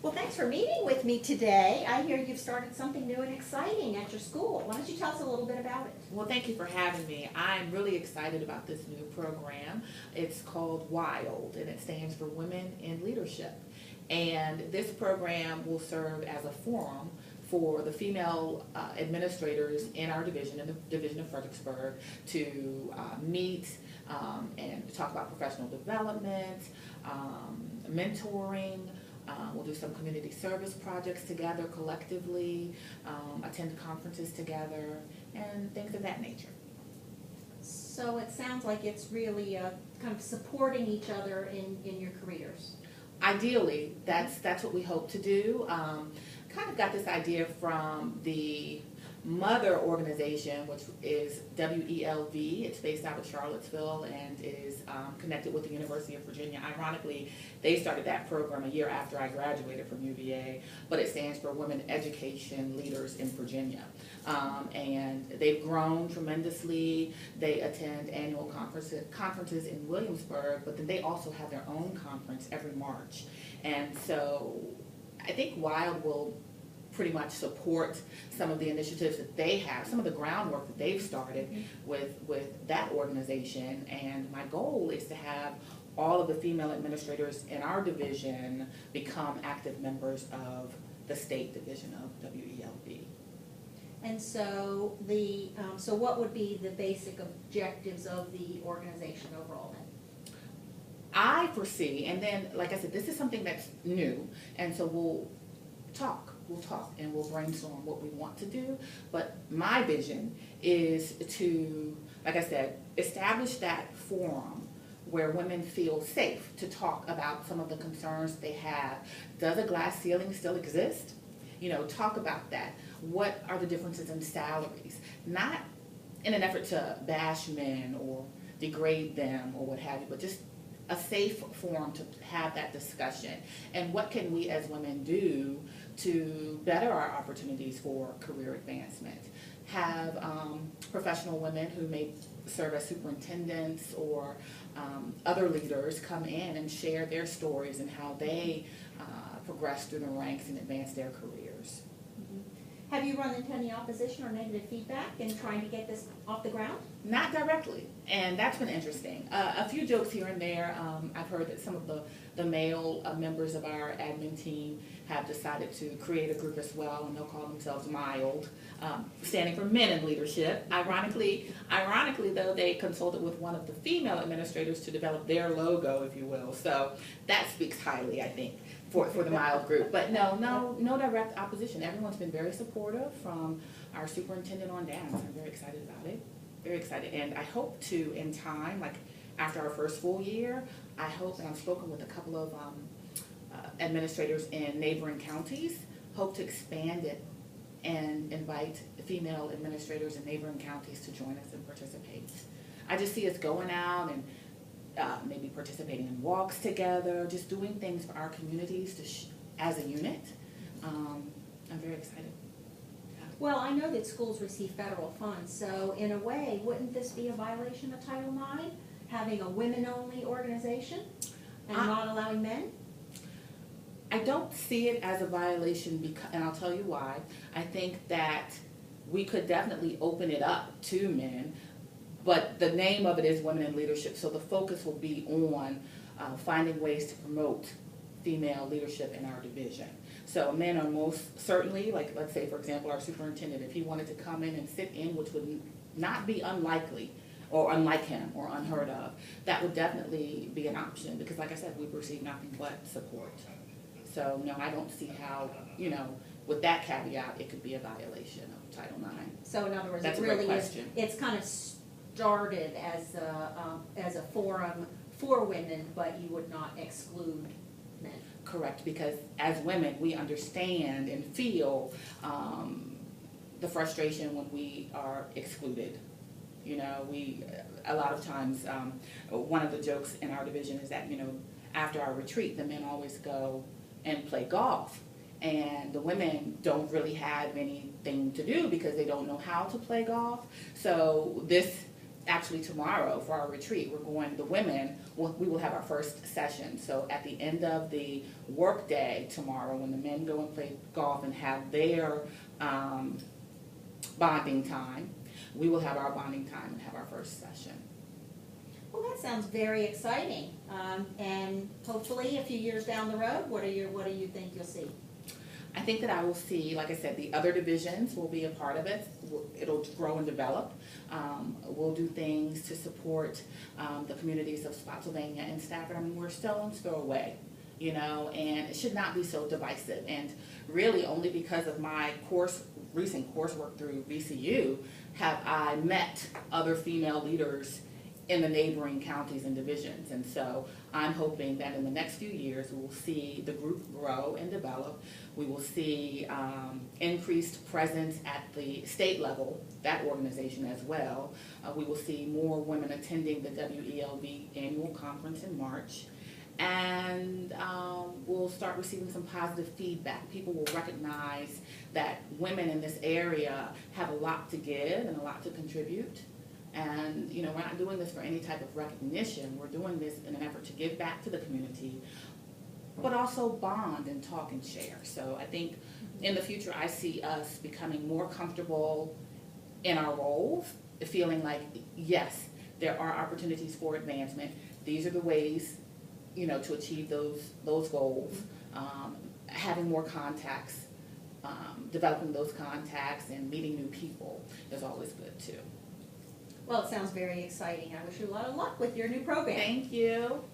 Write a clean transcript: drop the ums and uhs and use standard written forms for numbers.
Well, thanks for meeting with me today. I hear you've started something new and exciting at your school. Why don't you tell us a little bit about it? Well, thank you for having me. I'm really excited about this new program. It's called WILD, and it stands for Women in Leadership. And this program will serve as a forum for the female administrators in our division, in the Division of Fredericksburg, to meet and talk about professional development, mentoring. We'll do some community service projects together collectively, attend conferences together, and things of that nature. So it sounds like it's really kind of supporting each other in your careers. Ideally, that's what we hope to do. Kind of got this idea from the mother organization, which is WELV. It's based out of Charlottesville and is connected with the University of Virginia. Ironically, they started that program a year after I graduated from UVA, but it stands for Women Education Leaders in Virginia. And they've grown tremendously. They attend annual conferences in Williamsburg, but then they also have their own conference every March. And so I think WILD will pretty much support some of the initiatives that they have, some of the groundwork that they've started with that organization. And my goal is to have all of the female administrators in our division become active members of the state division of WELV. And so so what would be the basic objectives of the organization overall then? I foresee, and then like I said, this is something that's new, and so we'll talk and we'll brainstorm what we want to do. But my vision is to, like I said, establish that forum where women feel safe to talk about some of the concerns they have. Does a glass ceiling still exist? You know, talk about that. What are the differences in salaries? Not in an effort to bash men or degrade them or what have you, but just a safe forum to have that discussion. And what can we as women do to better our opportunities for career advancement? Have professional women who may serve as superintendents or other leaders come in and share their stories and how they progress through the ranks and advance their careers. Have you run into any opposition or negative feedback in trying to get this off the ground? Not directly, and that's been interesting. A few jokes here and there. I've heard that some of the male members of our admin team have decided to create a group as well, and they'll call themselves MILD, standing for Men in Leadership. Ironically though, they consulted with one of the female administrators to develop their logo, if you will. So that speaks highly, I think, for the MILD group. But no direct opposition. Everyone's been very supportive, from our superintendent on down. So I'm very excited about it. Very excited. And I hope to, in time, like after our first full year, I hope, and I've spoken with a couple of administrators in neighboring counties, hope to expand it and invite female administrators in neighboring counties to join us and participate. I just see us going out and maybe participating in walks together, just doing things for our communities as a unit. I'm very excited. Well, I know that schools receive federal funds, so in a way, wouldn't this be a violation of Title IX, having a women-only organization and not allowing men? I don't see it as a violation, and I'll tell you why. I think that we could definitely open it up to men, but the name of it is Women in Leadership, so the focus will be on finding ways to promote female leadership in our division. So men are most certainly, like let's say for example our superintendent, if he wanted to come in and sit in, which would not be unlikely or unlike him or unheard of, that would definitely be an option, because like I said, we've received nothing but support. So no, I don't see how, with that caveat, it could be a violation of Title IX. So in other words, That's it a great really question. It's kind of started as a forum for women, but you would not exclude men. Correct, because as women, we understand and feel the frustration when we are excluded. A lot of times, one of the jokes in our division is that, after our retreat, the men always go and play golf. And the women don't really have anything to do because they don't know how to play golf. So this actually tomorrow for our retreat, the women, we will have our first session. So at the end of the work day tomorrow, when the men go and play golf and have their bonding time, we will have our bonding time and have our first session. Well, that sounds very exciting. And hopefully a few years down the road, what do you think you'll see? I think that I will see, like I said, the other divisions will be a part of it. It'll grow and develop. We'll do things to support the communities of Spotsylvania and Stafford. I mean, we're stone's throw away, you know, and it should not be so divisive. And really only because of my recent coursework through VCU have I met other female leaders in the neighboring counties and divisions. And so I'm hoping that in the next few years we will see the group grow and develop. We will see increased presence at the state level, that organization as well. We will see more women attending the WELB annual conference in March. And we'll start receiving some positive feedback. People will recognize that women in this area have a lot to give and a lot to contribute. And, you know, we're not doing this for any type of recognition. We're doing this in an effort to give back to the community, but also bond and talk and share. So I think in the future I see us becoming more comfortable in our roles, feeling like, yes, there are opportunities for advancement. These are the ways, you know, to achieve those goals. Having more contacts, developing those contacts and meeting new people is always good too. Well, it sounds very exciting. I wish you a lot of luck with your new program. Thank you.